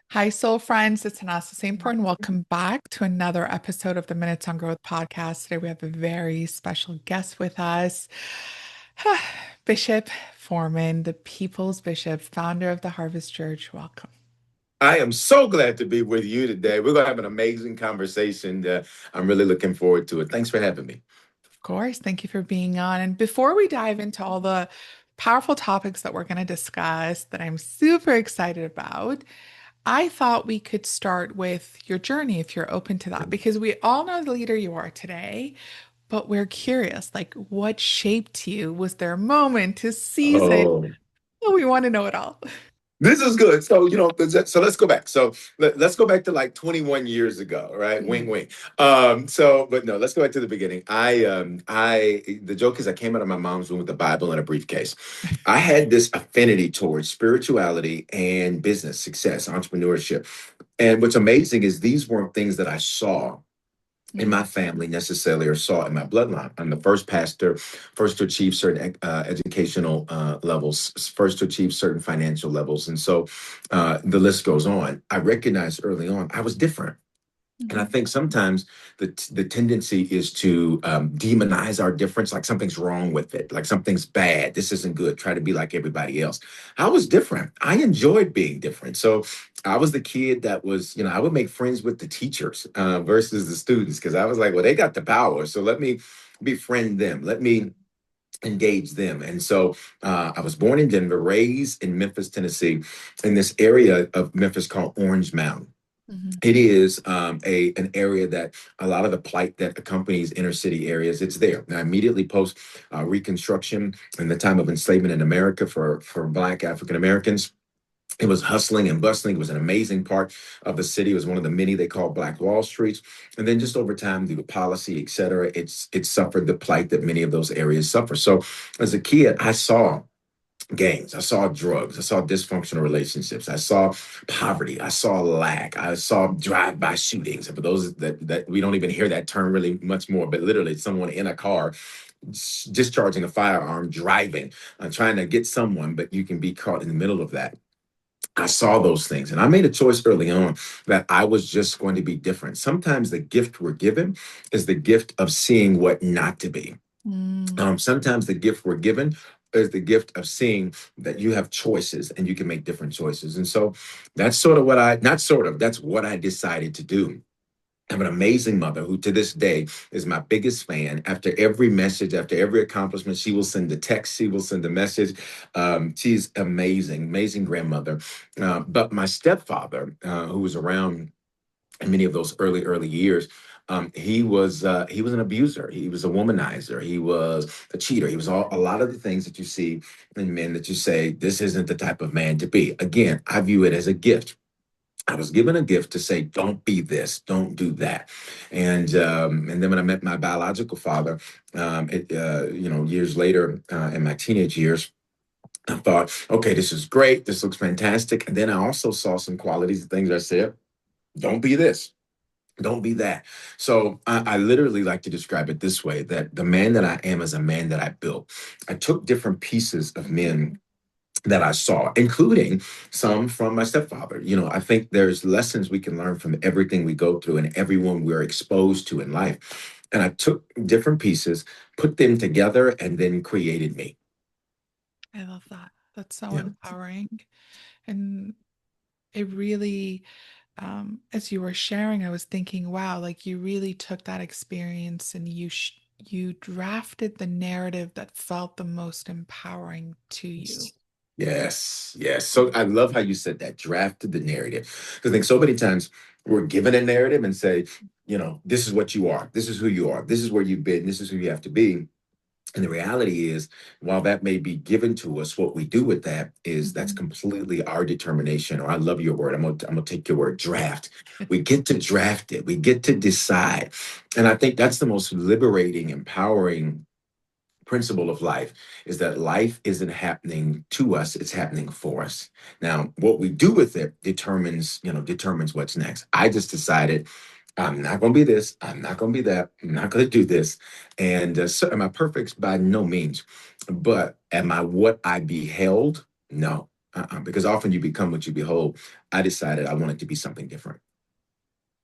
Hi, soul friends. It's Tannaz Hosseinpour, and welcome back to another episode of the Minutes on Growth podcast. Today, we have a very special guest with us, Bishop Foreman, the People's Bishop, founder of the Harvest Church. Welcome. I am so glad to be with you today. We're going to have an amazing conversation. I'm really looking forward to it. Thanks for having me. Of course, thank you for being on. And before we dive into all the powerful topics that we're going to discuss that I'm super excited about, I thought we could start with your journey if you're open to that, because we all know the leader you are today, but we're curious, like what shaped you? Was there a moment, a season? Oh, Oh, we want to know it all. this is good. So let's go back. Let's go back to like 21 years ago, right? Wing, Mhm. wing. But no, let's go back to the beginning. The joke is I came out of my mom's room with a Bible and a briefcase. I had this affinity towards spirituality and business success, entrepreneurship. And what's amazing is these weren't things that I saw in Mhm. my family necessarily or saw in my bloodline. I'm the first pastor, first to achieve certain educational levels, first to achieve certain financial levels. And so the list goes on. I recognized early on I was different. And I Mhm. think sometimes the tendency is to demonize our difference, like something's wrong with it, like something's bad. This isn't good. Try to be like everybody else. I was different. I enjoyed being different. So I was the kid that was, I would make friends with the teachers versus the students because I was like, well, they got the power. So let me befriend them. Let me engage them. And so I was born in Denver, raised in Memphis, Tennessee, in this area of Memphis called Orange Mound. Mhm. It is a an area that a lot of the plight that accompanies inner city areas. It's there now. Immediately post Reconstruction and the time of enslavement in America for Black African Americans, it was hustling and bustling. It was an amazing part of the city. It was one of the many they call Black Wall Streets. And then just over time, due to policy, et cetera, it suffered the plight that many of those areas suffer. So as a kid, I saw gangs. I saw drugs. I saw dysfunctional relationships. I saw poverty. I saw lack. I saw drive-by shootings. For those that we don't even hear that term really much more, but literally someone in a car discharging a firearm, driving, trying to get someone, but you can be caught in the middle of that. I saw those things and I made a choice early on that I was just going to be different. Sometimes the gift we're given is the gift of seeing what not to be. Mm. Sometimes the gift we're given is the gift of seeing that you have choices and you can make different choices. And so that's sort of what not sort of, that's what I decided to do. I have an amazing mother who to this day is my biggest fan. After every message, after every accomplishment, she will send a text, she will send a message. She's amazing, amazing grandmother. But my stepfather, who was around in many of those early years, he was an abuser. He was a womanizer. He was a cheater. He was a lot of the things that you see in men that you say this isn't the type of man to be. Again, I view it as a gift. I was given a gift to say, "Don't be this, don't do that," and then when I met my biological father, years later in my teenage years, I thought, "Okay, this is great. This looks fantastic." And then I also saw some qualities, things I said, "Don't be this." Don't be that. So I literally like to describe it this way that the man that I am is a man that I built. I took different pieces of men that I saw, including some from my stepfather. I think there's lessons we can learn from everything we go through and everyone we're exposed to in life. And I took different pieces, put them together, and then created me. I love that. That's so Yeah. empowering. And it really, as you were sharing, I was thinking, wow, like you really took that experience and you drafted the narrative that felt the most empowering to you. Yes, yes. So I love how you said that, drafted the narrative. Because I think so many times we're given a narrative and say, this is what you are, this is who you are, this is where you've been, this is who you have to be. And the reality is, while that may be given to us, what we do with that is that's Mhm. completely our determination. Or I love your word. I'm gonna take your word, draft. We get to draft it. We get to decide. And I think that's the most liberating, empowering principle of life is that life isn't happening to us, it's happening for us. Now what we do with it determines what's next. I just decided I'm not going to be this, I'm not going to be that, I'm not going to do this. And so am I perfect? By no means. But am I what I beheld? No. Because often you become what you behold. I decided I wanted to be something different.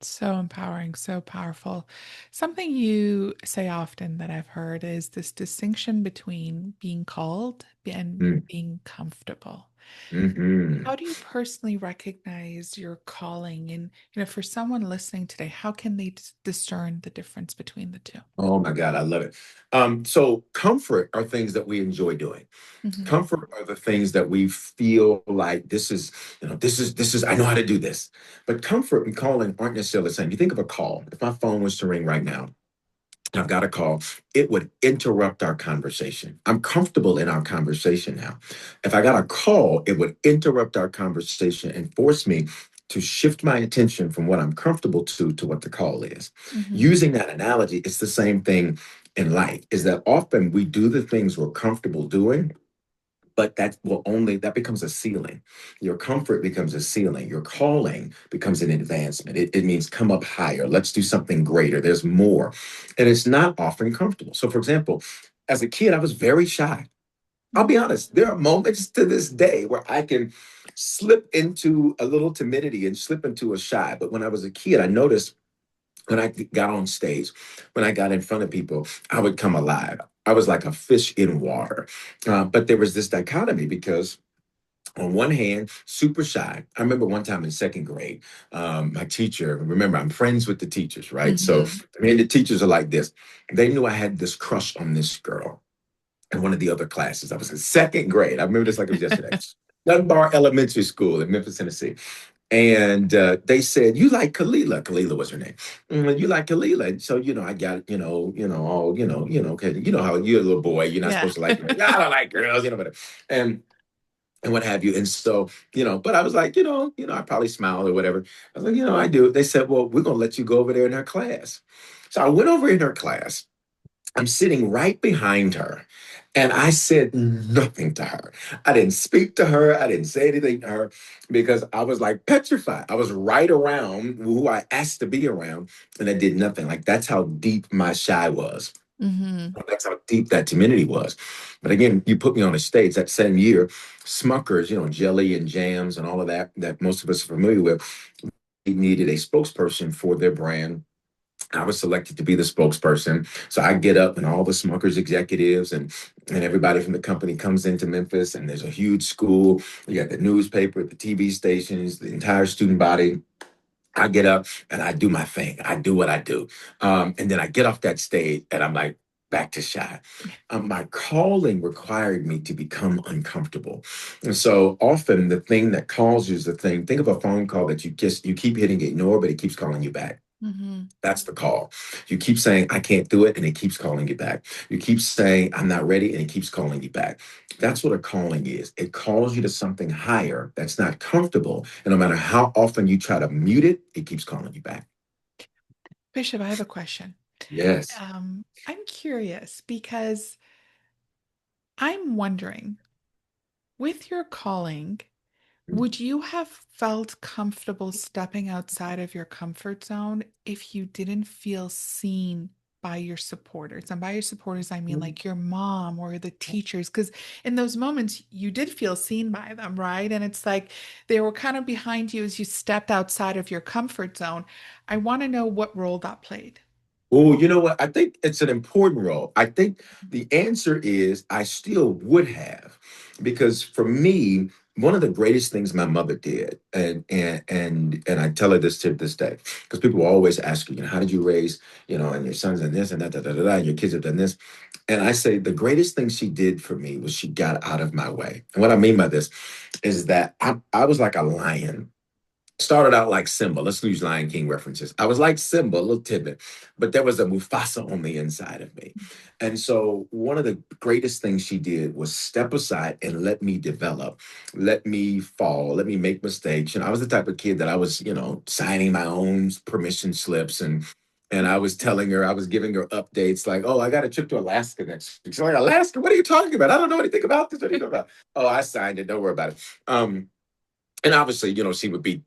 So empowering, so powerful. Something you say often that I've heard is this distinction between being called and Mm. being comfortable. Hmm. How do you personally recognize your calling? And, for someone listening today, how can they discern the difference between the 2? Oh my God, I love it. So comfort are things that we enjoy doing. Hmm. Comfort are the things that we feel like this is, I know how to do this. But comfort and calling aren't necessarily the same. You think of a call. If my phone was to ring right now, I've got a call, it would interrupt our conversation. I'm comfortable in our conversation now. If I got a call, it would interrupt our conversation and force me to shift my attention from what I'm comfortable to what the call is. Hmm. Using that analogy, it's the same thing in life, is that often we do the things we're comfortable doing, but that becomes a ceiling. Your comfort becomes a ceiling. Your calling becomes an advancement. It means come up higher. Let's do something greater. There's more. And it's not often comfortable. So, for example, as a kid, I was very shy. I'll be honest, there are moments to this day where I can slip into a little timidity and slip into a shy. But when I was a kid, I noticed when I got on stage, when I got in front of people, I would come alive. I was like a fish in water. But there was this dichotomy because on one hand, super shy. I remember one time in second grade, my teacher, remember, I'm friends with the teachers, right? So, Hmm. I mean, the teachers are like this. They knew I had this crush on this girl in one of the other classes. I was in second grade. I remember this like it was yesterday. Dunbar Elementary School in Memphis, Tennessee. And they said, "You like Kalila?" Kalila was her name. You like Kalila? And so I got all okay, you know how you're a little boy, you're not Yeah. supposed to like girls. I don't like girls, but and and what have you. And so, but I was like, I probably smiled or whatever. I was like, I do. They said, well, we're gonna let you go over there in her class. So I went over in her class. I'm sitting right behind her. And I said nothing to her. I didn't speak to her. I didn't say anything to her because I was like petrified. I was right around who I asked to be around, and I did nothing. Like that's how deep my shy was. Hmm. That's how deep that timidity was. But again, you put me on a stage that same year, Smuckers, jelly and jams and all of that most of us are familiar with, they needed a spokesperson for their brand. I was selected to be the spokesperson. So I get up and all the Smuckers executives and everybody from the company comes into Memphis, and there's a huge school. You got the newspaper, the TV stations, the entire student body. I get up and I do my thing. I do what I do. And then I get off that stage and I'm like, back to shy. My calling required me to become uncomfortable. And so often the thing that calls you is the thing. Think of a phone call that you keep hitting ignore, but it keeps calling you back. Hmm. That's the call. You keep saying, I can't do it, and it keeps calling you back. You keep saying, I'm not ready, and it keeps calling you back. That's what a calling is. It calls you to something higher that's not comfortable. And no matter how often you try to mute it, it keeps calling you back. Bishop, I have a question. Yes. I'm curious because I'm wondering, with your calling, would you have felt comfortable stepping outside of your comfort zone if you didn't feel seen by your supporters? And by your supporters, I mean like your mom or the teachers, because in those moments you did feel seen by them, right? And it's like they were kind of behind you as you stepped outside of your comfort zone. I want to know what role that played. Oh, you know what? I think it's an important role. I think the answer is I still would have, because for me, one of the greatest things my mother did, and I tell her this to this day, because people will always ask you, how did you raise, and your sons and this and that, da, da, da, da, and your kids have done this. And I say the greatest thing she did for me was she got out of my way. And what I mean by this is that I was like a lion. Started out like Simba. Let's use Lion King references. I was like Simba, a little tidbit, but there was a Mufasa on the inside of me. And so one of the greatest things she did was step aside and let me develop, let me fall, let me make mistakes. And I was the type of kid that I was, signing my own permission slips, and I was telling her, I was giving her updates like, oh, I got a trip to Alaska next week. She's like, Alaska? What are you talking about? I don't know anything about this. What are you talking about? Oh, I signed it. Don't worry about it. And obviously, she would be,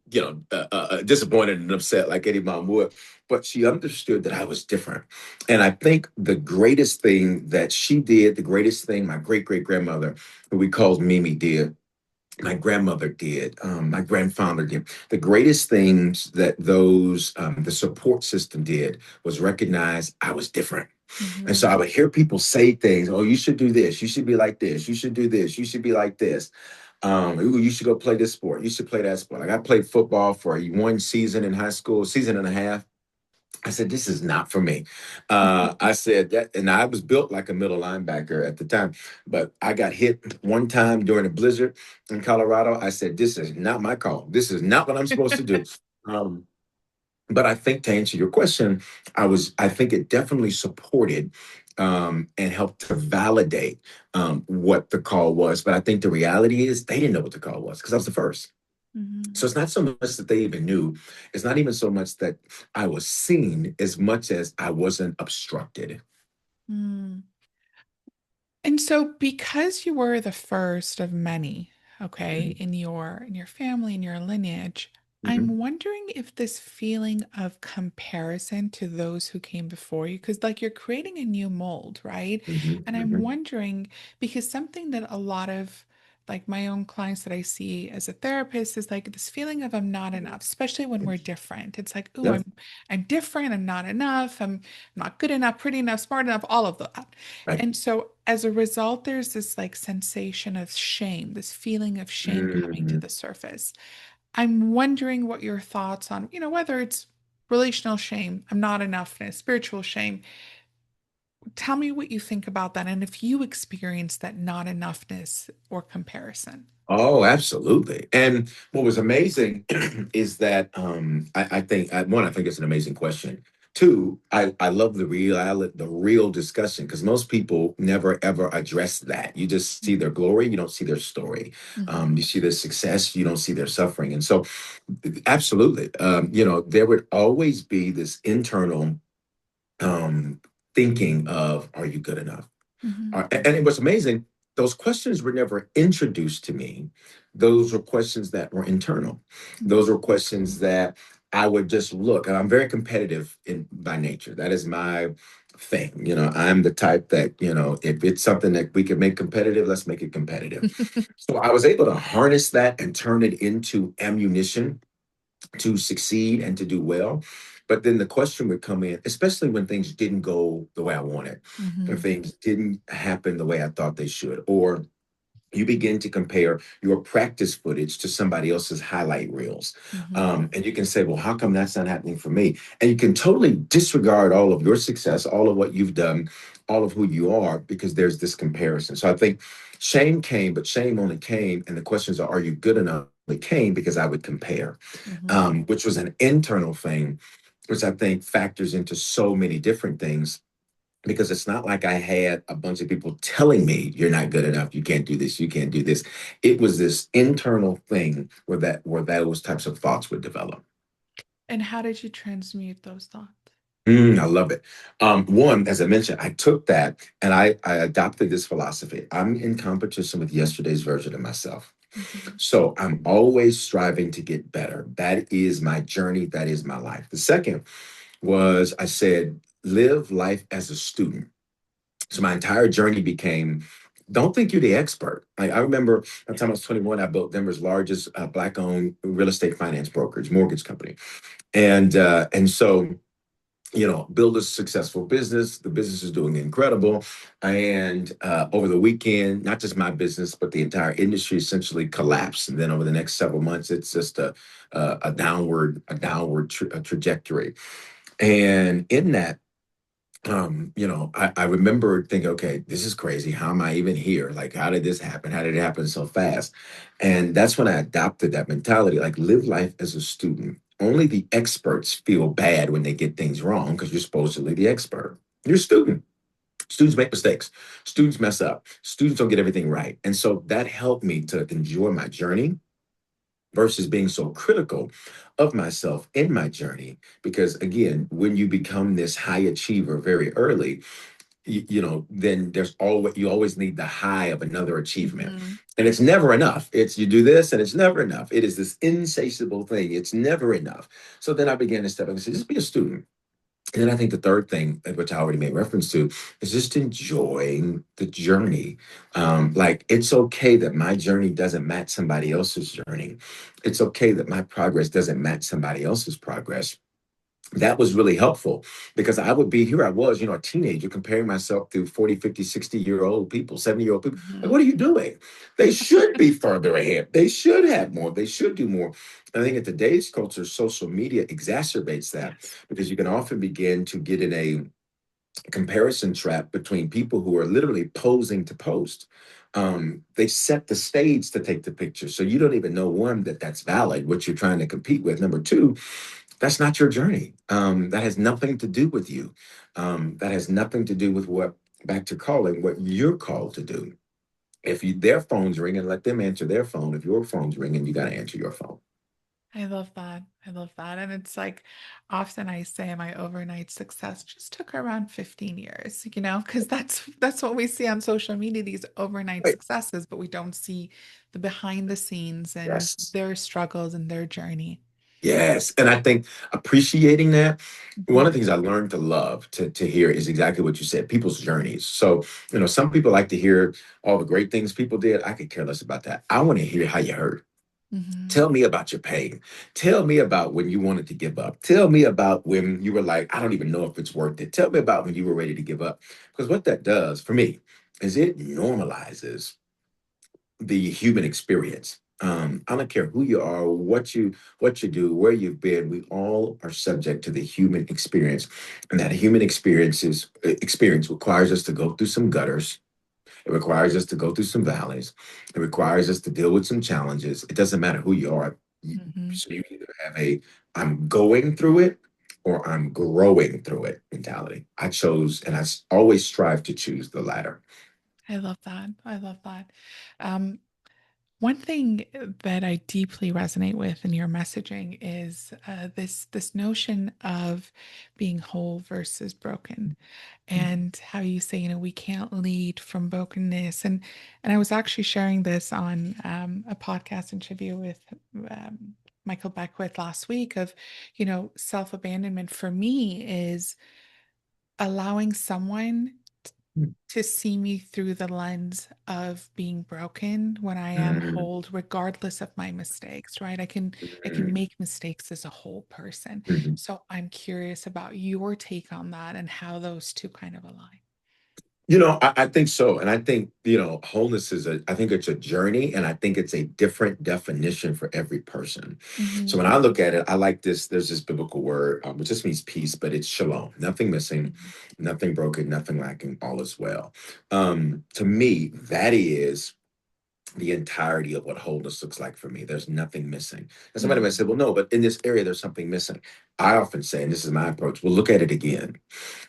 disappointed and upset like any mom would. But she understood that I was different. And I think the greatest thing that she did, the greatest thing my great great grandmother, who we called Mimi, did, my grandmother did, my grandfather did. The greatest things that the support system did was recognize I was different. And so Mm-hmm. I would hear people say things, oh, you should do this, you should be like this, you should do this, you should be like this. Ooh, you should go play this sport, you should play that sport. Like I played football for one season in high school, season and a half. I said, this is not for me. I said that, and I was built like a middle linebacker at the time, but I got hit one time during a blizzard in Colorado. I said, this is not my call. This is not what I'm supposed to do. Um, but I think to answer your question, I think it definitely supported and helped to validate what the call was. But I think the reality is they didn't know what the call was because I was the first. Mm-hmm. So it's not so much that they even knew. It's not even so much that I was seen as much as I wasn't obstructed. Mm. And so because you were the first of many, okay, Mhm, in your family, in your lineage, mhm, I'm wondering if this feeling of comparison to those who came before you, because like you're creating a new mold, right? mhm, And I'm mhm. wondering because something that a lot of like my own clients that I see as a therapist is like this feeling of I'm not enough, especially when we're different. It's like, oh, Yep. I'm different, I'm not enough, I'm not good enough, pretty enough, smart enough, all of that. Right. And so as a result, there's this like sensation of shame, this feeling of shame coming to Mhm. the surface. I'm wondering what your thoughts on, whether it's relational shame, I'm not enoughness, spiritual shame. Tell me what you think about that and if you experience that not enoughness or comparison. Oh, absolutely. And what was amazing is that I think one, I think it's an amazing question. Two, I love the real discussion because most people never ever address that. You just see their glory, you don't see their story. Mm-hmm. You see their success, you don't see their suffering. And so, absolutely, there would always be this internal um, thinking of, "Are you good enough?" Mm-hmm. And it was amazing. Those questions were never introduced to me. Those were questions that were internal. Those were questions that I would just look. And I'm very competitive by nature. That is my thing. I'm the type that, if it's something that we can make competitive, let's make it competitive. So I was able to harness that and turn it into ammunition to succeed and to do well. But then the question would come in, especially when things didn't go the way I wanted, when Mm-hmm. things didn't happen the way I thought they should, or you begin to compare your practice footage to somebody else's highlight reels. Mm-hmm. And you can say, well, how come that's not happening for me? And you can totally disregard all of your success, all of what you've done, all of who you are, because there's this comparison. So I think shame came, but shame only came. And the questions are you good enough? It came because I would compare, Mm-hmm. which was an internal thing, which I think factors into so many different things because it's not like I had a bunch of people telling me you're not good enough, you can't do this, you can't do this. It was this internal thing where those types of thoughts would develop. And how did you transmute those thoughts? I love it. One, as I mentioned, I took that and I adopted this philosophy. I'm in competition with yesterday's version of myself. Mm-hmm. So I'm always striving to get better. That is my journey. That is my life. The second was I said, live life as a student. So my entire journey became don't think you're the expert. I remember by the time I was 21, I built Denver's largest black-owned real estate finance brokerage, mortgage company. And so, build a successful business. The business is doing incredible. And over the weekend, not just my business, but the entire industry essentially collapsed. And then over the next several months, it's just a trajectory. And in that, I remember thinking, okay, this is crazy. How am I even here? Like, how did this happen? How did it happen so fast? And that's when I adopted that mentality, like live life as a student. Only the experts feel bad when they get things wrong because you're supposedly the expert. You're a student. Students make mistakes. Students mess up. Students don't get everything right. And so that helped me to enjoy my journey versus being so critical of myself in my journey. Because again, when you become this high achiever very early, then you always need the high of another achievement. Mm-hmm. And it's never enough. It's you do this and it's never enough. It is this insatiable thing. It's never enough. So then I began to step back and say, just be a student. And then I think the third thing, which I already made reference to, is just enjoying the journey. Like it's okay that my journey doesn't match somebody else's journey. It's okay that my progress doesn't match somebody else's progress. That was really helpful because I would be here. I was, a teenager comparing myself to 40, 50, 60-year-old people, 70-year-old people. Like, Mhm. what are you doing? They should be further ahead. They should have more. They should do more. I think in today's culture, social media exacerbates that Yes. because you can often begin to get in a comparison trap between people who are literally posing to post. They set the stage to take the picture. So you don't even know, one, that that's valid, what you're trying to compete with. Number two, that's not your journey. That has nothing to do with you. That has nothing to do with what, back to calling, what you're called to do. If their phone's ringing, let them answer their phone. If your phone's ringing, you got to answer your phone. I love that. I love that. And it's like often I say my overnight success just took around 15 years, because that's what we see on social media, these overnight Right. successes, but we don't see the behind the scenes and Yes. their struggles and their journey. Yes. And I think appreciating that, one Mhm. of the things I learned to love to hear is exactly what you said, people's journeys. So, some people like to hear all the great things people did. I could care less about that. I want to hear how you hurt. Mhm. Tell me about your pain. Tell me about when you wanted to give up. Tell me about when you were like, I don't even know if it's worth it. Tell me about when you were ready to give up. Because what that does for me is it normalizes the human experience. I don't care who you are, what you do, where you've been. We all are subject to the human experience, and that human experience requires us to go through some gutters. It requires us to go through some valleys. It requires us to deal with some challenges. It doesn't matter who you are. Mhm. So you either have a I'm going through it or I'm growing through it mentality. I chose, and always strive to choose the latter. I love that. I love that. Um, One thing that I deeply resonate with in your messaging is this notion of being whole versus broken, and how you say, we can't lead from brokenness. And I was actually sharing this on a podcast interview with um, Michael Beckwith last week of, self abandonment for me is allowing someone to see me through the lens of being broken when I am Mm, whole, regardless of my mistakes, right? I can mm, make mistakes as a whole person. mm. So I'm curious about your take on that and how those two kind of align. I think so. And I think, wholeness I think it's a journey and I think it's a different definition for every person. So when Mhm, I look at it, I like this. There's this biblical word, which just means peace, but it's shalom, nothing missing, mhm, nothing broken, nothing lacking, all is well. To me, that is the entirety of what wholeness looks like for me. There's nothing missing. And somebody might say, mhm, well, no, but in this area, there's something missing. I often say, and this is my approach, well, look at it again.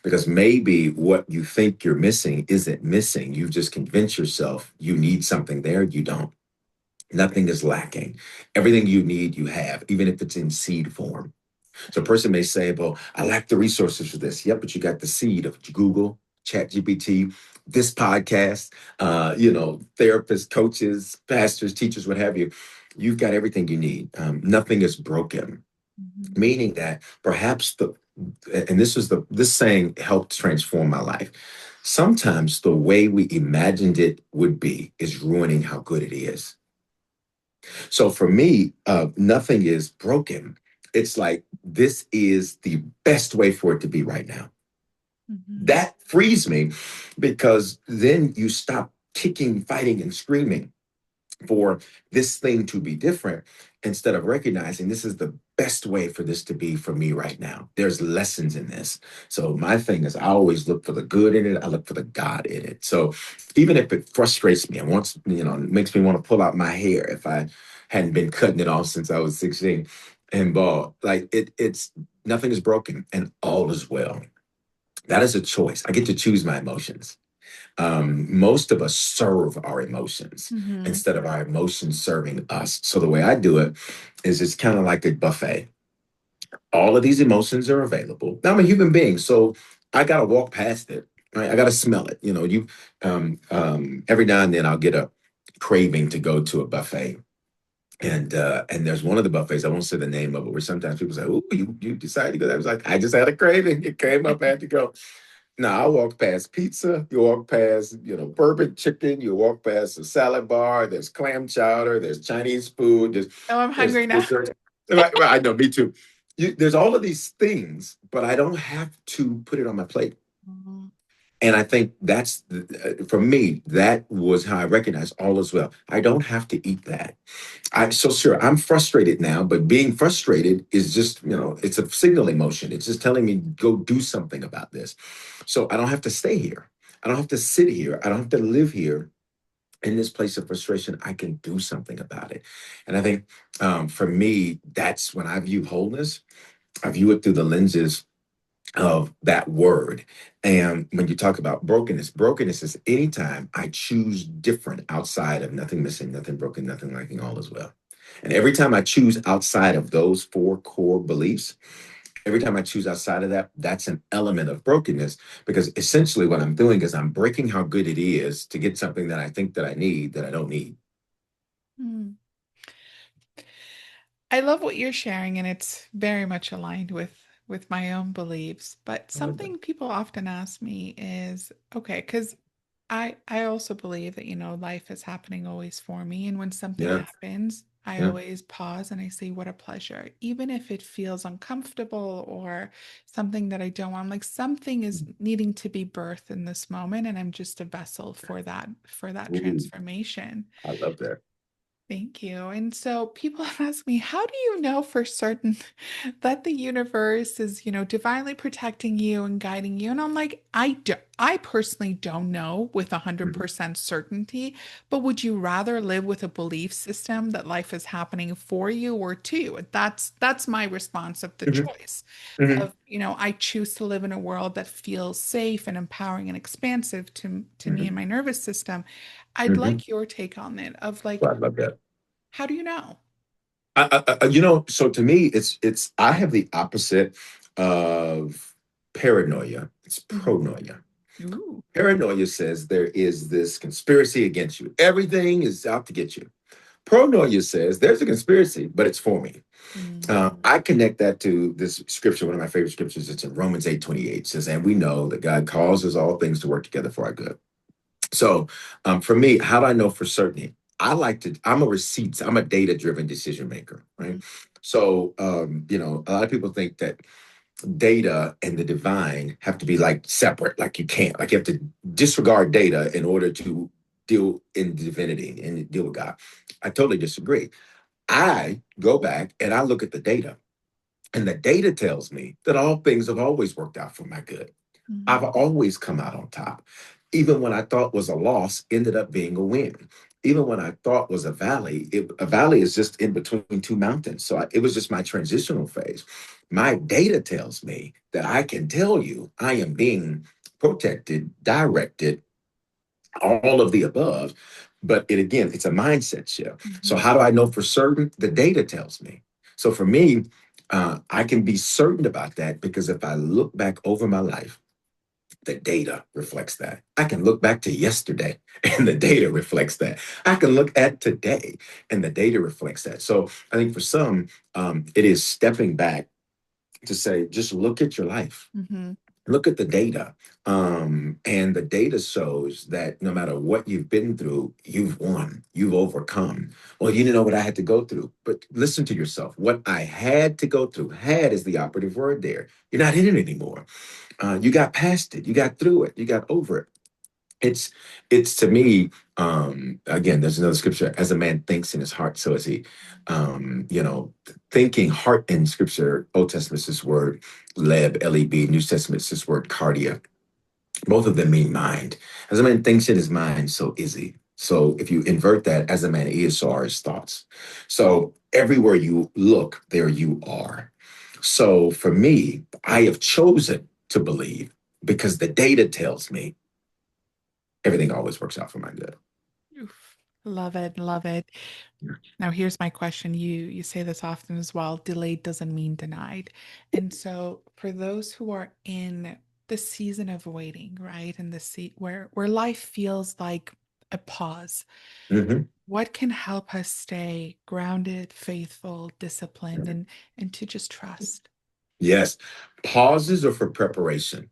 Because maybe what you think you're missing isn't missing. You've just convinced yourself you need something there. You don't. Nothing is lacking. Everything you need, you have, even if it's in seed form. So a person may say, well, I lack the resources for this. Yep, but you got the seed of Google, ChatGPT, this podcast, therapists, coaches, pastors, teachers, what have you. You've got everything you need. Nothing is broken, mhm, meaning that perhaps and this saying helped transform my life. Sometimes the way we imagined it would be is ruining how good it is. So for me, nothing is broken. It's like this is the best way for it to be right now. mhm, That frees me because then you stop kicking, fighting, and screaming for this thing to be different instead of recognizing this is the best way for this to be for me right now. There's lessons in this. So my thing is I always look for the good in it. I look for the God in it. So even if it frustrates me and wants, makes me want to pull out my hair if I hadn't been cutting it off since I was 16 and bald, like it's nothing is broken and all is well. That is a choice. I get to choose my emotions. Most of us serve our emotions mhm, instead of our emotions serving us. So the way I do it is it's kind of like a buffet. All of these emotions are available. Now I'm a human being, so I gotta walk past it. Right? I gotta smell it. You every now and then I'll get a craving to go to a buffet. And there's one of the buffets, I won't say the name of it, where sometimes people say, "Oh, you decided to go." I was like, I just had a craving. It came up, I had to go. Now I walk past pizza, you walk past, bourbon chicken, you walk past a salad bar, there's clam chowder, there's Chinese food, Oh, I'm there's hungry now. dessert. Right, I know, me too. There's all of these things, but I don't have to put it on my plate. Mhm. And I think that's for me, that was how I recognized all is well. I don't have to eat that. So sure, I'm frustrated now, but being frustrated is just, it's a signal emotion. It's just telling me go do something about this. So I don't have to stay here. I don't have to sit here. I don't have to live here in this place of frustration. I can do something about it. And I think for me, that's when I view wholeness. I view it through the lenses of that word. And when you talk about brokenness, brokenness is anytime I choose different outside of nothing missing, nothing broken, nothing lacking, all is well. And every time I choose outside of those four core beliefs, every time I choose outside of that, that's an element of brokenness because essentially what I'm doing is I'm breaking how good it is to get something that I think that I need that I don't need. Hmm. I love what you're sharing, and it's very much aligned with my own beliefs. But I love that. something people often ask me is, okay, because I also believe that, life is happening always for me. And when something Yeah. happens, I Yeah. always pause and I say, what a pleasure. Even if it feels uncomfortable or something that I don't want, like something is needing to be birthed in this moment, and I'm just a vessel for that Ooh, transformation. I love that. Thank you. And so people ask me, how do you know for certain that the universe is, divinely protecting you and guiding you? And I'm like, I personally don't know with Mhm. 100% certainty, but would you rather live with a belief system that life is happening for you or to you? That's my response of the Mhm. choice Mhm. of, I choose to live in a world that feels safe and empowering and expansive to me Mhm. and my nervous system. I'd Mhm. like your take on it of like, Well, I love that. how do you know? So to me, it's I have the opposite of paranoia. It's Mhm. pronoia. Ooh. Paranoia says there is this conspiracy against you. Everything is out to get you. Pronoia says there's a conspiracy, but it's for me. Mm. I connect that to this scripture, one of my favorite scriptures. It's in Romans 8:28. It says, and we know that God causes all things to work together for our good. So for me, how do I know for certain? I'm a receipts, I'm a data driven decision maker, right? Mhm. So, a lot of people think that data and the divine have to be like separate, like you can't, like you have to disregard data in order to deal in divinity and deal with God. I totally disagree. I go back and I look at the data, and the data tells me that all things have always worked out for my good. I've Mhm. always come out on top. Even when I thought was a loss, ended up being a win. Even when I thought was a valley is just in between two mountains. So it was just my transitional phase. My data tells me that I can tell you I am being protected, directed, all of the above. But it's a mindset shift. So Mhm. how do I know for certain? The data tells me. So for me, I can be certain about that because if I look back over my life, the data reflects that. I can look back to yesterday and the data reflects that. I can look at today and the data reflects that. So I think for some, it is stepping back to say, just look at your life. Mhm. Look at the data. And the data shows that no matter what you've been through, you've won, you've overcome. Well, you didn't know what I had to go through, but listen to yourself. What I had to go through, had is the operative word there. You're not in it anymore. You got past it, you got through it, you got over it. It's it's to me, again, there's another scripture, as a man thinks in his heart, so is he. Thinking heart in scripture, Old Testament is this word leb, L-E-B, New Testament is this word cardia. Both of them mean mind. As a man thinks in his mind, so is he. So if you invert that, as a man is, so are his thoughts. So everywhere you look, there you are. So for me, I have chosen to believe because the data tells me everything always works out for my good. Oof. Love it, love it. Now here's my question. You say this often as well. Delayed doesn't mean denied. And so for those who are in the season of waiting, right? And the where life feels like a pause, Mm-hmm. What can help us stay grounded, faithful, disciplined, and to just trust? Yes. Pauses are for preparation.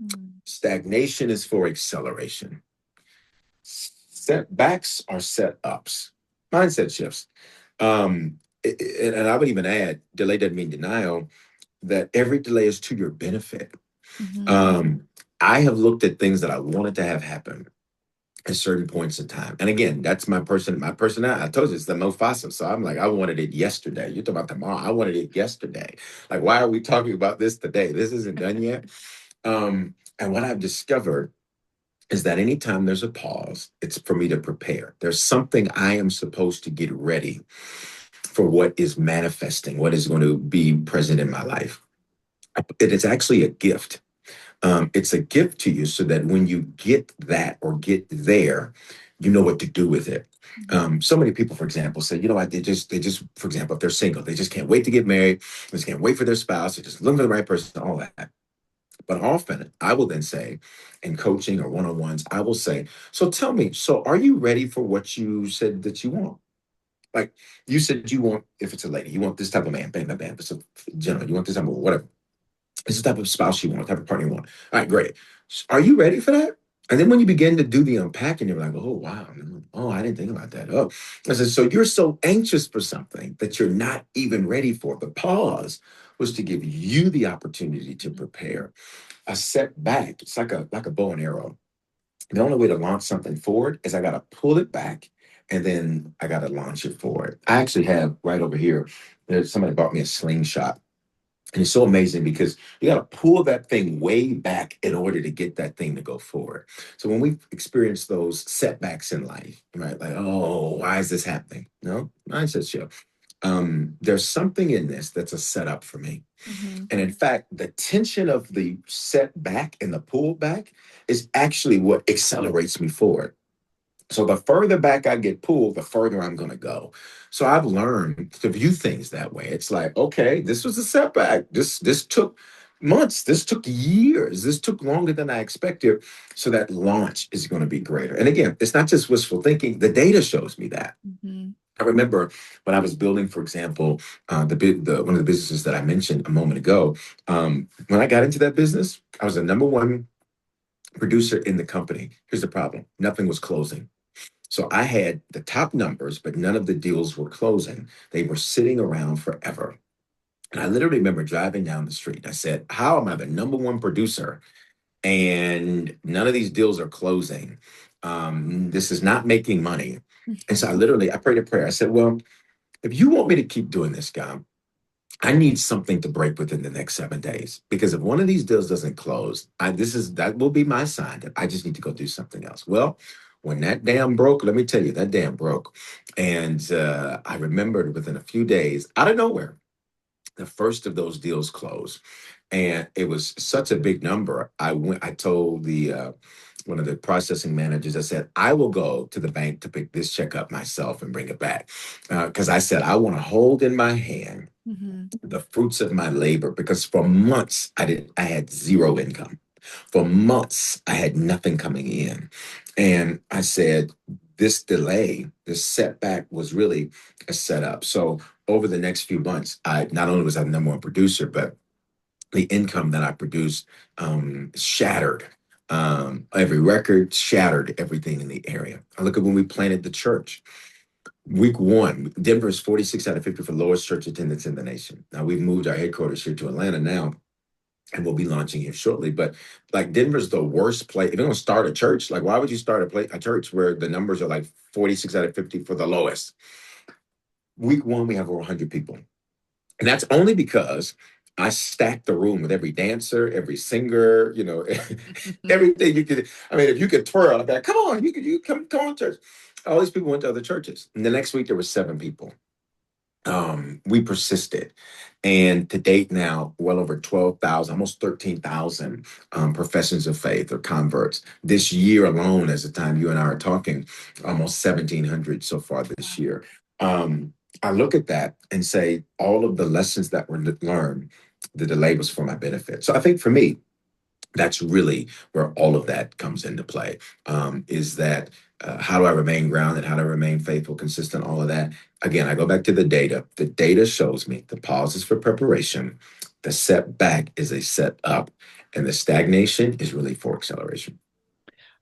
Mm. Stagnation is for acceleration. Setbacks are set ups. Mindset shifts. And I would even add, delay doesn't mean denial, that every delay is to your benefit. Mhm. Um, I have looked at things that I wanted to have happen at certain points in time. And again, that's my personality. I told you it's the Mufasa. So I'm like, I wanted it yesterday. You're talking about tomorrow. I wanted it yesterday. Like, why are we talking about this today? This isn't done yet. And what I've discovered is that anytime there's a pause, it's for me to prepare. There's something I am supposed to get ready for what is manifesting, what is going to be present in my life. It is actually a gift. It's a gift to you so that when you get that or get there, you know what to do with it. Mhm. So many people, for example, say, you know what, for example, if they're single, they just can't wait to get married. They just can't wait for their spouse. They're just looking for the right person, all that. But often I will then say, in coaching or one on ones, I will say, so tell me, so are you ready for what you said that you want? Like you said, you want, if it's a lady, you want this type of man, bam, bam, bam. If it's a gentleman, you want this type of whatever. It's the type of spouse you want, type of partner you want. All right, great. Are you ready for that? And then when you begin to do the unpacking, you're like, oh, wow. Oh, I didn't think about that. Oh, I said, so you're so anxious for something that you're not even ready for. The pause was to give you the opportunity to prepare. A setback, it's like a bow and arrow. The only way to launch something forward is I got to pull it back and then I got to launch it forward. I actually have right over here, there's somebody bought me a slingshot. And it's so amazing because you got to pull that thing way back in order to get that thing to go forward. So when we experience those setbacks in life, right? Like, oh, why is this happening? No, mindset shift. There's something in this that's a setup for me. Mhm. And in fact, the tension of the setback and the pullback is actually what accelerates me forward. So the further back I get pulled, the further I'm going to go. So I've learned to view things that way. It's like, okay, this was a setback. This took months. This took years. This took longer than I expected. So that launch is going to be greater. And again, it's not just wishful thinking. The data shows me that. Mhm. I remember when I was building, for example, the one of the businesses that I mentioned a moment ago. When I got into that business, I was the number one producer in the company. Here's the problem: nothing was closing. So I had the top numbers, but none of the deals were closing. They were sitting around forever. And I literally remember driving down the street. I said, how am I the number one producer and none of these deals are closing? This is not making money. And so I prayed a prayer. I said, well, if you want me to keep doing this, God, I need something to break within the next 7 days because if one of these deals doesn't close, that will be my sign that I just need to go do something else. Well, when that dam broke, let me tell you, that dam broke, and I remembered within a few days, out of nowhere, the first of those deals closed, and it was such a big number. I told the one of the processing managers, I said, I will go to the bank to pick this check up myself and bring it back because I said I want to hold in my hand Mhm. the fruits of my labor because for months I had zero income. For months I had nothing coming in. And I said this delay, this setback was really a setup. So over the next few months, I not only was I the number one producer, but the income that I produced shattered every record, shattered everything in the area. I look at when we planted the church. Week one, Denver is 46 out of 50 for lowest church attendance in the nation. Now we've moved our headquarters here to Atlanta now, and we'll be launching here shortly. But like Denver's the worst place. If you're gonna start a church, like why would you start a church where the numbers are like 46 out of 50 for the lowest? Week one, we have over 100 people. And that's only because I stacked the room with every dancer, every singer, everything you could. I mean, if you could twirl, I'd be like, come on, you come on, church. All these people went to other churches. And the next week there were 7 people. We persisted. And to date now, well over 12,000, almost 13,000 professions of faith or converts. This year alone, as the time you and I are talking, almost 1,700 so far this Wow. year. I look at that and say, all of the lessons that were learned, the delay was for my benefit. So I think for me, that's really where all of that comes into play. Is that how do I remain grounded? How do I remain faithful, consistent, all of that? Again, I go back to the data. The data shows me the pause is for preparation, the setback is a setup, and the stagnation is really for acceleration.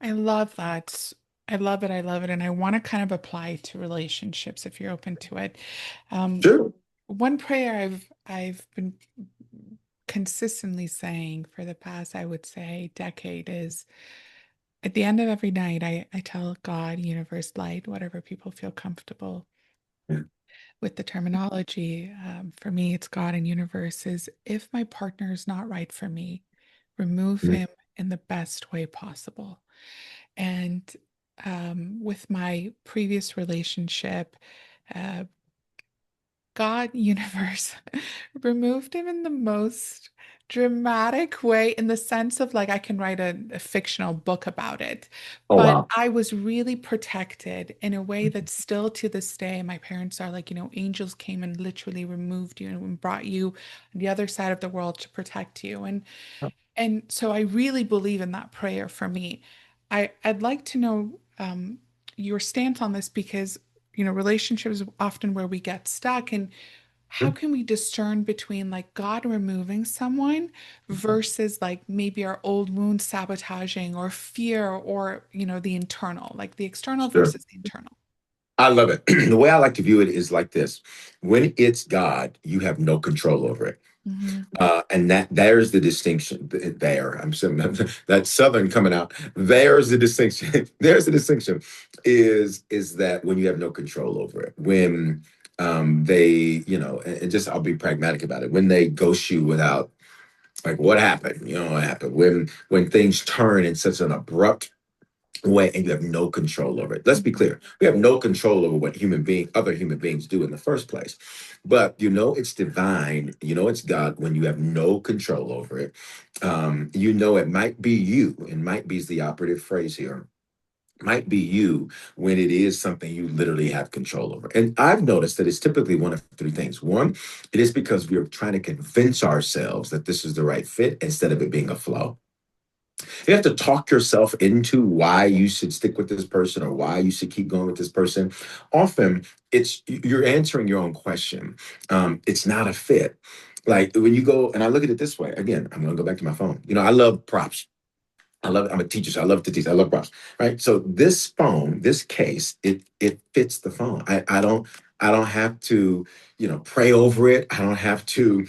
I love that. I love it. I love it. And I want to kind of apply to relationships if you're open to it. Um, Sure. one prayer I've been consistently saying for the past, I would say, decade is at the end of every night, I tell God, universe, light, whatever people feel comfortable Yeah. with the terminology. For me, it's God and universe is if my partner is not right for me, remove Mhm. him in the best way possible. And with my previous relationship, uh, God universe removed him in the most dramatic way, in the sense of like I can write a fictional book about it. Oh, But wow. I was really protected in a way that still to this day, my parents are like, angels came and literally removed you and brought you on the other side of the world to protect you. And so I really believe in that prayer for me. I'd like to know your stance on this because, relationships are often where we get stuck. And how can we discern between like God removing someone versus like maybe our old wound sabotaging or fear or, the internal, like the external Sure. versus the internal? I love it. The way I like to view it is like this: when it's God, you have no control over it. Hmm. And there's the distinction there. I'm saying that Southern coming out. There's the distinction. There's the distinction is that when you have no control over it, when they, and just I'll be pragmatic about it. When they ghost you without like what happened, what happened. When things turn in such an abrupt way and you have no control over it. Let's be clear. We have no control over what other human beings do in the first place. But it's divine, it's God when you have no control over it. It might be you, and might be is the operative phrase here. Might be you when it is something you literally have control over. And I've noticed that it's typically one of three things. One, it is because we're trying to convince ourselves that this is the right fit instead of it being a flow. You have to talk yourself into why you should stick with this person or why you should keep going with this person. Often it's you're answering your own question. It's not a fit. Like when you go, and I look at it this way, again, I'm going to go back to my phone. I love props. I love it. I'm a teacher, so I love to teach. I love props, right? So this phone, this case, it fits the phone. I don't have to, pray over it. I don't have to,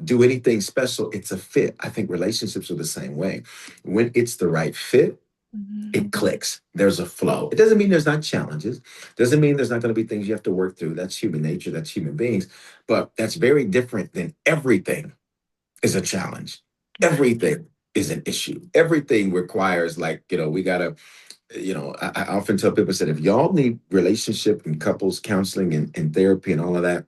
do anything special. It's a fit. I think relationships are the same way. When it's the right fit, Hmm. it clicks. There's a flow. It doesn't mean there's not challenges. Doesn't mean there's not going to be things you have to work through. That's human nature. That's human beings. But that's very different than everything is a challenge. Yeah. Everything is an issue. Everything requires like, we gotta, I often tell people that if y'all need relationship and couples counseling and therapy and all of that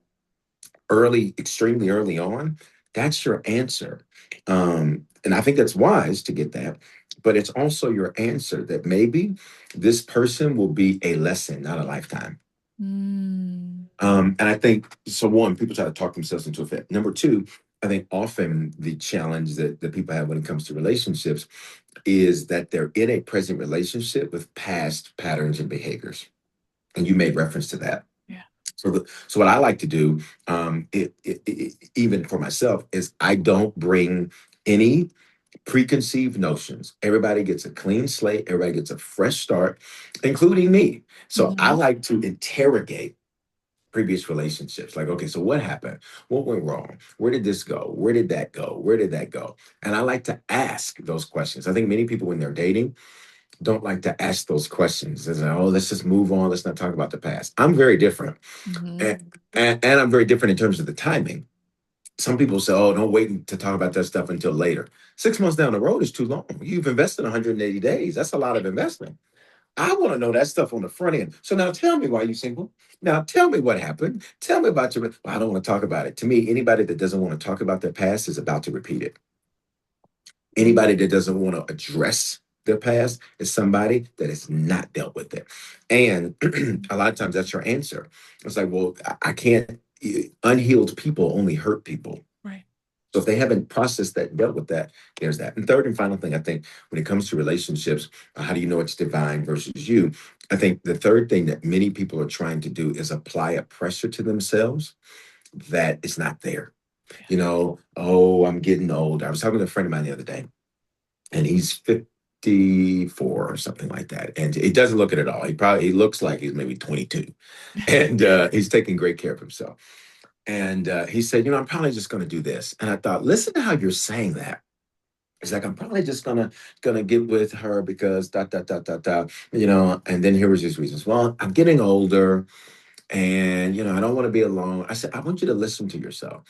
early, extremely early on, that's your answer. And I think that's wise to get that, but it's also your answer that maybe this person will be a lesson, not a lifetime. Mm. And I think so. One, people try to talk themselves into a fit. Number two, I think often the challenge that people have when it comes to relationships is that they're in a present relationship with past patterns and behaviors. And you made reference to that. Yeah. So what I like to do, even for myself, is I don't bring any preconceived notions. Everybody gets a clean slate. Everybody gets a fresh start, including me. So I Hmm. like to interrogate previous relationships. Like, okay, so what happened? What went wrong? Where did this go? Where did that go? Where did that go? And I like to ask those questions. I think many people, when they're dating, don't like to ask those questions. They say, oh, let's just move on. Let's not talk about the past. I'm very different. Hmm. And I'm very different in terms of the timing. Some people say, oh, don't wait to talk about that stuff until later. 6 months down the road is too long. You've invested 180 days. That's a lot of investment. I want to know that stuff on the front end. So now tell me why you're single. Now tell me what happened. Tell me about your. Well, I don't want to talk about it. To me, anybody that doesn't want to talk about their past is about to repeat it. Anybody that doesn't want to address their past is somebody that has not dealt with it. And a lot of times that's your answer. It's like, well, I can't. Unhealed people only hurt people. Right. So if they haven't processed that, dealt with that, there's that. And third and final thing, I think, when it comes to relationships, how do you know it's divine versus you? I think the third thing that many people are trying to do is apply a pressure to themselves that is not there. Yeah. Oh, I'm getting old. I was talking to a friend of mine the other day, and he's 54 or something like that. And he doesn't look it at all. He looks like he's maybe 22. And he's taking great care of himself. And he said, I'm probably just going to do this. And I thought, listen to how you're saying that. It's like, I'm probably just gonna get with her because dot dot dot dot dot, and then here was his reasons. Well, I'm getting older and I don't want to be alone. I said, I want you to listen to yourself.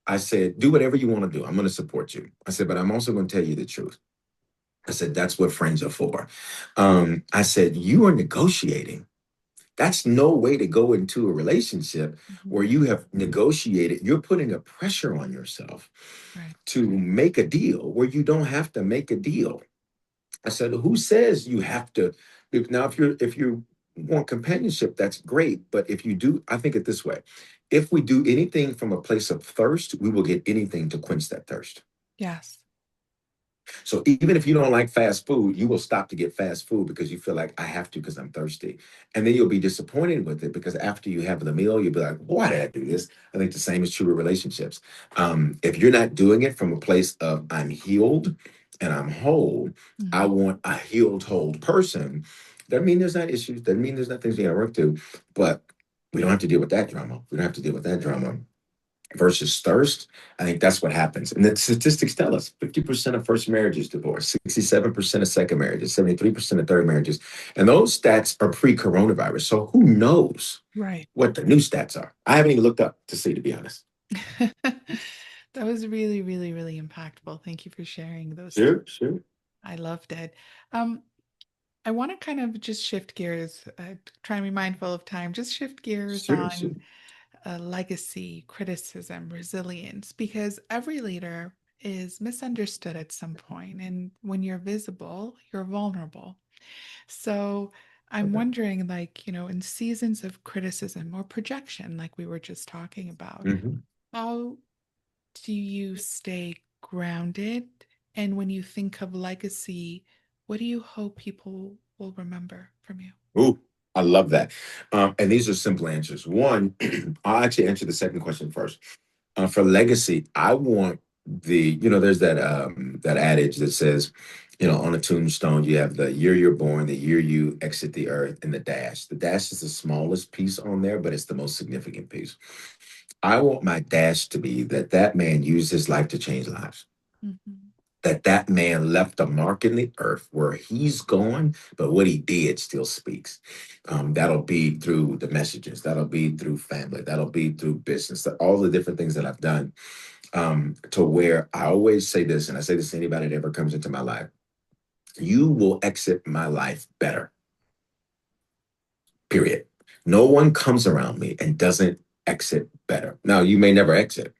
I said, do whatever you want to do. I'm gonna support you. I said, but I'm also gonna tell you the truth. I said, that's what friends are for. I said, you are negotiating. That's no way to go into a relationship where Mhm. you have negotiated. You're putting a pressure on yourself Right. to make a deal where you don't have to make a deal. I said, who says you have to? Now, if you want companionship, that's great. But if you do, I think it this way: if we do anything from a place of thirst, we will get anything to quench that thirst. Yes. So even if you don't like fast food, you will stop to get fast food because you feel like I have to because I'm thirsty. And then you'll be disappointed with it because after you have the meal, you'll be like, why did I do this? I think the same is true with relationships. If you're not doing it from a place of I'm healed and I'm whole, I Mhm. want a healed, whole person. Doesn't mean there's not issues, doesn't mean there's not things you gotta work through, but we don't have to deal with that drama. We don't have to deal with that drama versus thirst. I think that's what happens. And the statistics tell us 50% of first marriages divorce, 67% of second marriages, 73% of third marriages. And those stats are pre coronavirus. So who knows Right. what the new stats are? I haven't even looked up to see, to be honest. That was really, really, really impactful. Thank you for sharing those stats. Sure, sure, I loved it. Um, I want to kind of just shift gears, try and be mindful of time, just shift gears sure, sure. on legacy, criticism, resilience, because every leader is misunderstood at some point. And when you're visible, you're vulnerable. So I'm Okay. wondering, like, in seasons of criticism or projection, like we were just talking about, Mhm. how do you stay grounded? And when you think of legacy, what do you hope people will remember from you? Ooh, I love that. And these are simple answers. One, I'll actually answer the second question first. For legacy, I want there's that adage that says, on a tombstone, you have the year you're born, the year you exit the earth, and the dash. The dash is the smallest piece on there, but it's the most significant piece. I want my dash to be that man used his life to change lives. Mhm. That man left a mark in the earth where he's gone, but what he did still speaks. That'll be through the messages, that'll be through family, that'll be through business, all the different things that I've done. To where I always say this, and I say this to anybody that ever comes into my life: you will exit my life better, period. No one comes around me and doesn't exit better. Now, you may never exit,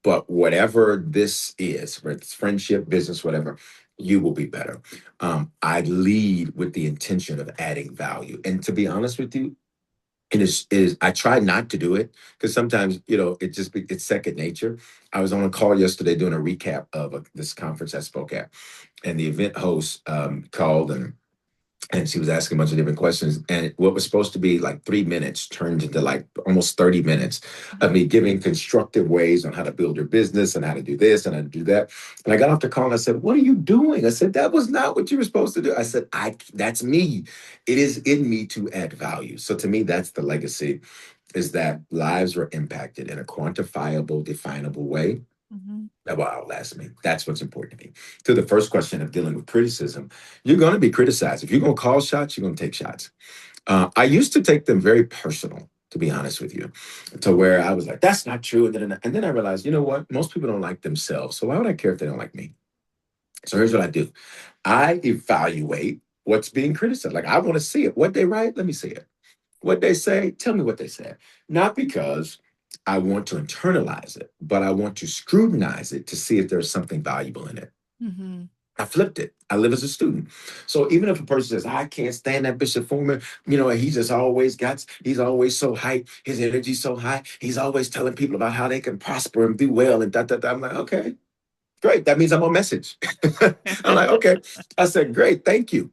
but whatever this is, whether it's friendship, business, whatever, you will be better. I lead with the intention of adding value. And to be honest with you, it is I try not to do it because sometimes it's second nature. I was on a call yesterday doing a recap of this conference I spoke at, and the event host called and she was asking a bunch of different questions. And what was supposed to be like 3 minutes turned into like almost 30 minutes of me giving constructive ways on how to build your business and how to do this and how to do that. And I got off the call and I said, what are you doing? I said, that was not what you were supposed to do. I said, that's me. It is in me to add value. So to me, that's the legacy, is that lives were impacted in a quantifiable, definable way Mhm. that will outlast me. That's what's important to me. To the first question of dealing with criticism, you're going to be criticized. If you're going to call shots, you're going to take shots. I used to take them very personal, to be honest with you, to where I was like, that's not true. And then I realized, you know what? Most people don't like themselves. So why would I care if they don't like me? So here's what I do: I evaluate what's being criticized. Like, I want to see it. What they write, let me see it. What they say, tell me what they said. Not because I want to internalize it, but I want to scrutinize it to see if there's something valuable in it. Mhm. I flipped it. I live as a student. So even if a person says, I can't stand that Bishop Foreman, he's always so hype. His energy's so high. He's always telling people about how they can prosper and do well and da, da, da. I'm like, okay, great. That means I'm on message. I'm like, okay. I said, great. Thank you.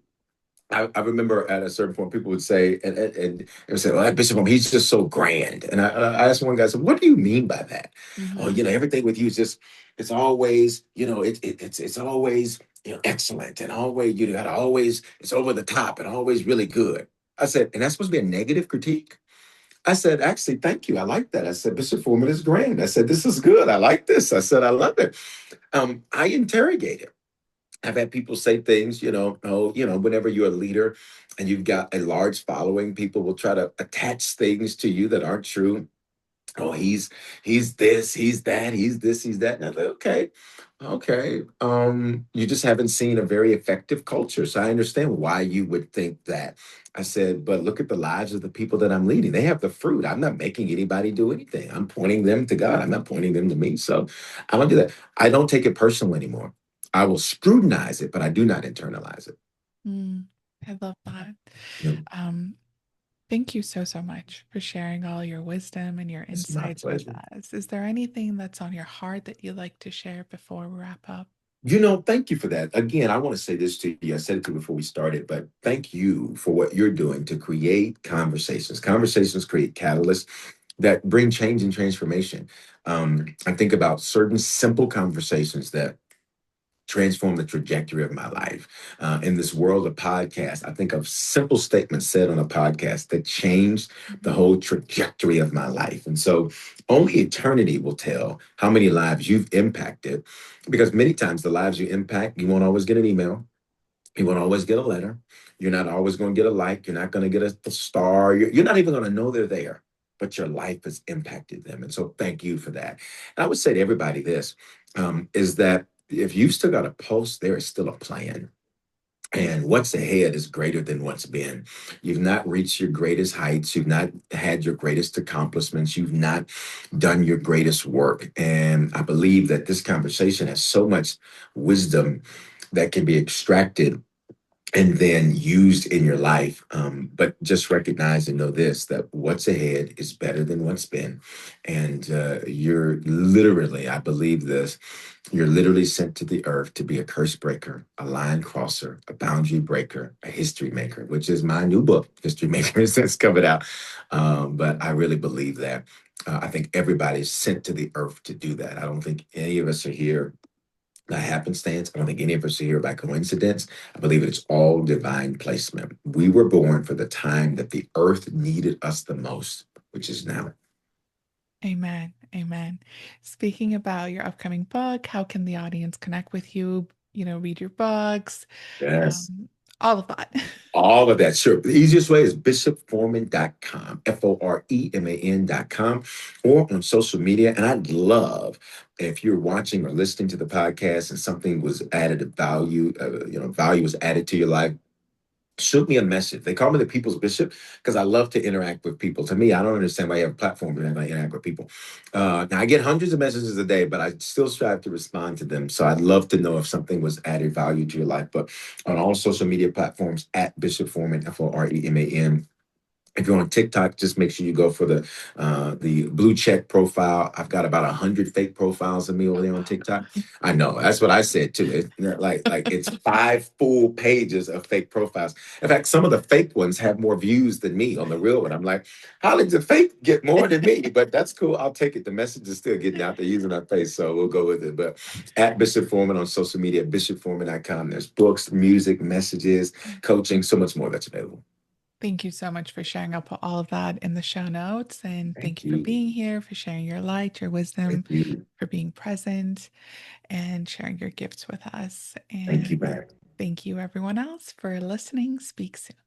I remember at a certain point, people would say, and they would say, "Well, that Bishop, he's just so grand." And I asked one guy, I said, "What do you mean by that?" Oh, Hmm. everything with you is just, it's always, it's always, excellent, and always, you got to always, it's over the top and always really good. I said, and that's supposed to be a negative critique. I said, actually, thank you. I like that. I said, Bishop Foreman is grand. I said, this is good. I like this. I said, I love it. I interrogate it. I've had people say things, whenever you're a leader and you've got a large following, people will try to attach things to you that aren't true. Oh, he's this, he's that, he's this, he's that. And I'm like, okay, okay. You just haven't seen a very effective culture. So I understand why you would think that. I said, but look at the lives of the people that I'm leading. They have the fruit. I'm not making anybody do anything. I'm pointing them to God. I'm not pointing them to me. So I don't do that. I don't take it personal anymore. I will scrutinize it, but I do not internalize it. Mm, I love that. You know, Um, Thank you so, so much for sharing all your wisdom and your it's my insights with pleasure. us. Is there anything that's on your heart that you'd like to share before we wrap up? Thank you for that. Again, I want to say this to you. I said it to you before we started, but thank you for what you're doing to create conversations. Conversations create catalysts that bring change and transformation. I think about certain simple conversations that transform the trajectory of my life. In this world of podcasts, I think of simple statements said on a podcast that changed the Mhm. whole trajectory of my life. And so only eternity will tell how many lives you've impacted, because many times the lives you impact, you won't always get an email. You won't always get a letter. You're not always going to get a like. You're not going to get a star. You're not even going to know they're there, but your life has impacted them. And so thank you for that. And I would say to everybody this is that if you've still got a pulse, there is still a plan. And what's ahead is greater than what's been. You've not reached your greatest heights. You've not had your greatest accomplishments. You've not done your greatest work. And I believe that this conversation has so much wisdom that can be extracted and then used in your life. But just recognize and know this, that what's ahead is better than what's been. And you're literally, I believe this, you're literally sent to the earth to be a curse breaker, a line crosser, a boundary breaker, a history maker, which is my new book, History Makers, that's coming out. But I really believe that. I think everybody's sent to the earth to do that. I don't think any of us are here by happenstance. I don't think any of us are here by coincidence. I believe it's all divine placement. We were born for the time that the earth needed us the most, which is now. Amen. Amen. Speaking about your upcoming book, how can the audience connect with you? Read your books, Yes. um, all of that. All of that. Sure. The easiest way is bishopforeman.com, Foreman.com, or on social media. And I'd love if you're watching or listening to the podcast and something was added of value, value was added to your life, shoot me a message. They call me the People's Bishop because I love to interact with people. To me, I don't understand why you have a platform and I interact with people. Now, I get hundreds of messages a day, but I still strive to respond to them. So I'd love to know if something was added value to your life. But on all social media platforms, at Bishop Foreman, Foreman. If you're on TikTok, just make sure you go for the blue check profile. I've got about 100 fake profiles of me over Oh, there on wow. TikTok. I know that's what I said too. It's like it's 5 full pages of fake profiles. In fact, some of the fake ones have more views than me on the real one. I'm like, how did the fake get more than me? But that's cool. I'll take it. The message is still getting out there using our face, so we'll go with it. But at Bishop Foreman on social media, bishopforeman.com. There's books, music, messages, coaching, so much more that's available. Thank you so much for sharing. I'll put all of that in the show notes. And thank Thank you for you. being here, for sharing your light, your wisdom, Thank you. for being present, and sharing your gifts with us. Thank you, And man. thank you, everyone else, for listening. Speak soon.